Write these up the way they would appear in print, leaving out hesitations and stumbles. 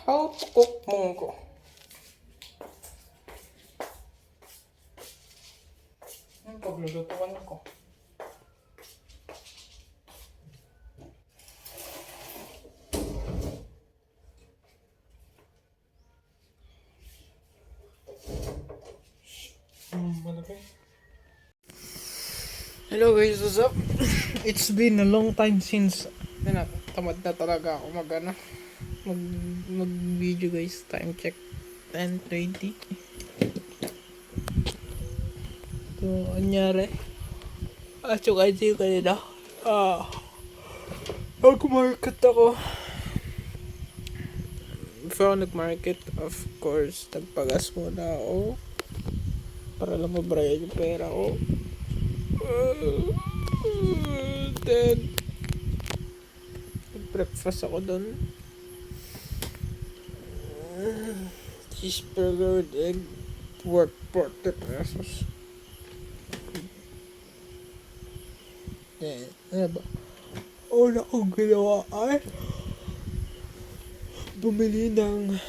How to cook munggo. Ang paglulutuan ko. Malaki. Hello guys, what's up? It's been a long time since tamad na talaga ako mag video guys. Time check 10:20. So anyari yung ID kanina nag-market ako. Before nag-market, of course nagpagas muna ako para lang mabayad yung pera ko. Then breakfast ako dun. Cheeseburger with egg, worth 40 pesos. Then ano ba, una kong ginawa ay bumili ng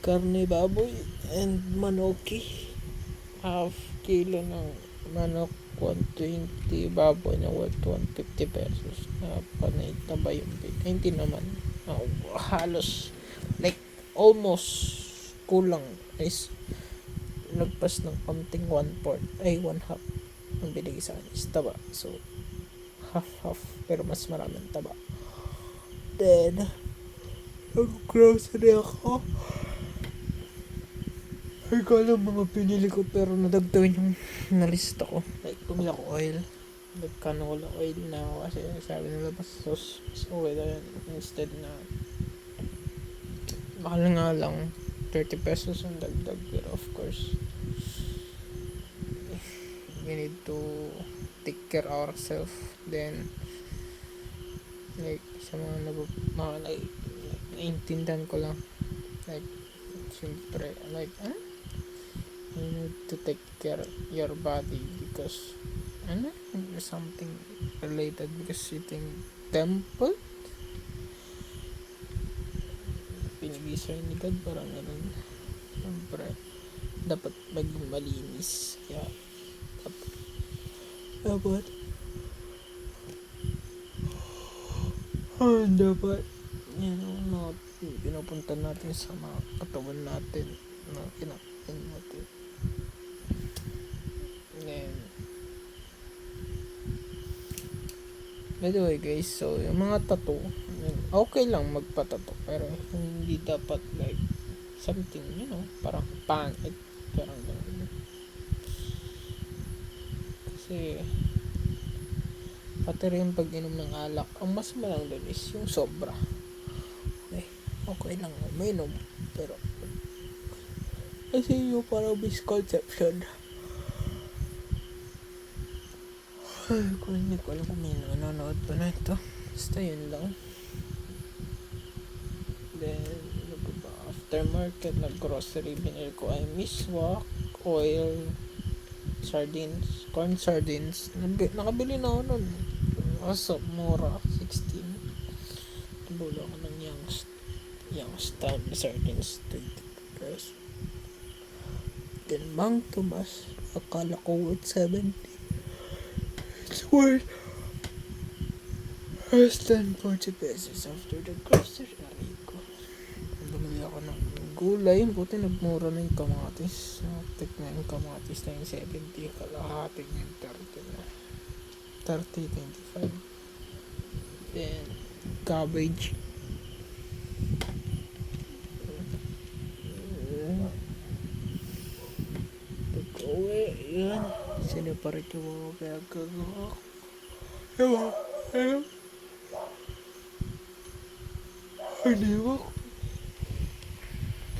karne baboy and manoki. Half kilo ng manok 120, baboy na worth 150 pesos. Panay na ba yung bit? Ay, hindi naman. Halos like almost kulang is nagpas ng konting 1/4 ay 1/2 ang binigay sa akin is taba. So half pero mas maraming taba. Then nag-grocery ako. Ay ko alam mga pinili ko pero nadagdagan yung nalista ko. Like bumili ako oil, nag-canola oil na kasi sabi nila mas okay na yan. Instead na mahal nga lang 30 pesos ang dagdag, pero of course we need to take care ourselves. Then like sa mga naiintindihan ko lang, like siyempre like you need to take care your body because something related because eating temple pinag-isa ni God, parang ganun. Siyempre dapat maging malinis, kaya dapat no, pinupunta natin sa mga katawan natin na kinakain natin. And by the way guys, so yung mga tattoo, okay lang magpa-tattoo pero hindi dapat like something, parang pangit, parang ganun. Kasi pati rin pag-inom ng alak, ang mas malang dun is yung sobra. Okay lang uminom, pero kasi yung parang misconception. Kung hindi ko alam kung may nanonood pa na ito, basta yun lang. Then after market, nag-grocery, binili ko ay miswak, oil, sardines, corn sardines. Nakabili na ako nun as of mura, 16. Nabulo ako ng Youngstown sardines, 20 pesos. Then Mang Tomas, akala ko worth 70. It's worth less than 40 pesos after the grocery. Bumili ako ng gulay, buti nagmura na yung kamatis. Tik na yung kamatis na yung 70, kalahati yung 30 na 30-25. Then cabbage, pag-uwi yan, siniparit yung mga pinagkagawa ko. Haliwa ko.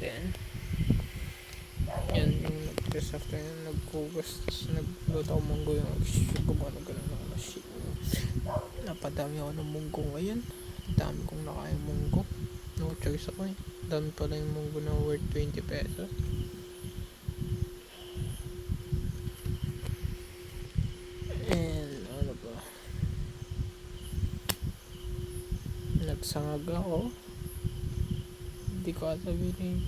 Then yan yung nag-test after yun, nagkugas, tapos nagluto ako munggo yung gumano gano'n ng machine. Napadami ako ng munggo ngayon. Dami kong nakain munggo. No choice ako eh. Dami pala yung munggo na worth 20 pesos. And ano ba, nagsangag ako. Hindi ko ata binigyan.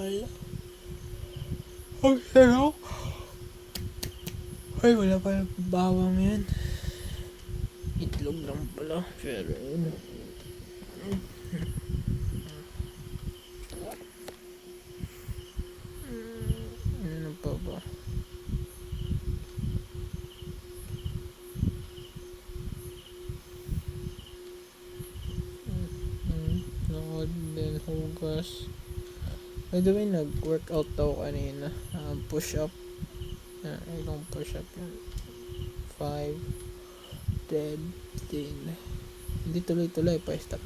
Wala. Ang sarap. Ay, wala pa bawang yan. Itlog lang pala. Pero yun. Ano pa ba? Nood din hugas. By the way, nag-workout daw kanina. Push-up. Ilang push-up yun? 5, 10, 10. Hindi tuloy-tuloy. Pa-stop.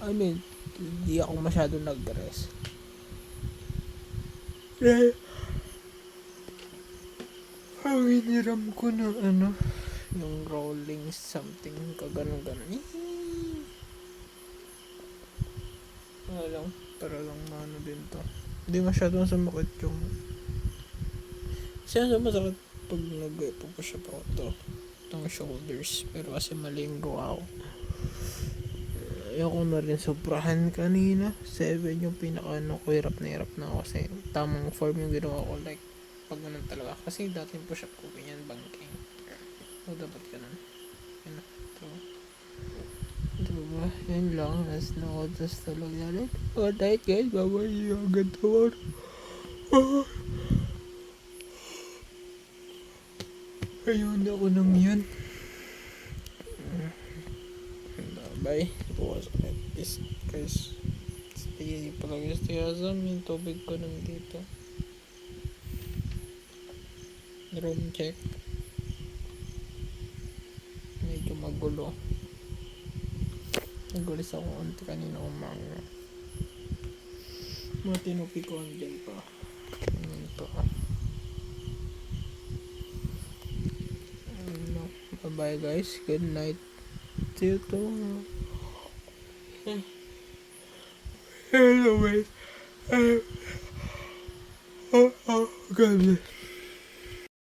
I mean, hindi ako masyado nag-rest. Ang hiniram ko na yung rolling something, kaganon-ganon. Lang, para lang din to. Hindi masyadong sumakit yung... Kasi masakit pag nag-push up ako to. Itong shoulders. Pero kasi mali yung gawa ko. Ayoko na rin sobrahan kanina. 7 yung pinaka ko, hirap na ako kasi tamang form yung ginawa ko, like pag ganun talaga. Kasi dati yung push up ko ganyan, banking. So dapat ganun. Yan na. Ito. Diba? Yan lang. As na-odas talaga yan. Alright guys, bye-bye. Agad tawar. Ayun ako nang yun. Bye. Bukas ulit. Peace guys. Stay palagi sa yung tubig ko nandito. Room check. Medyo magulo. Nagulis ako konti kanina umaga. Mga tinupi ko andyan pa. Ito. Bye guys. Good night. See you tomorrow. Anyway. God bless.